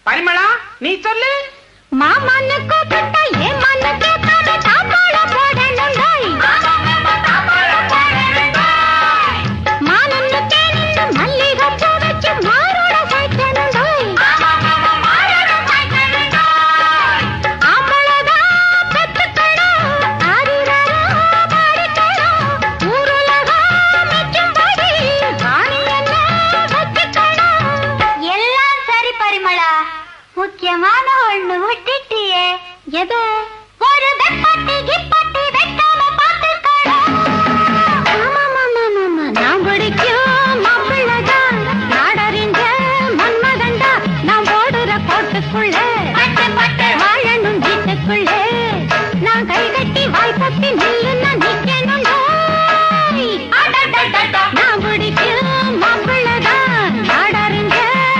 பரிமளா நீ சொல்லு. மாமன்னு கூப்பிட்டா ஏமான்னு கேட்காம தாப்பாளம் போடணுண்டாய். மானன்னு தேனின்னு மல்லிகை பூ வச்சு மாரோட சாய்க்கணுண்டாய். ஆம்பளதான் பெத்துக்கணும், ஆதிராரா பாடிக்கணும், ஊருலகம் மெச்சும்படி வாணியெல்லாம் வச்சுக்கணும். எல்லாம் சரி பரிமளா, முக்கியமான ஒண்ணு விட்டுட்டியே. எது? ஒரு வெப்பட்டி கிப்பட்டி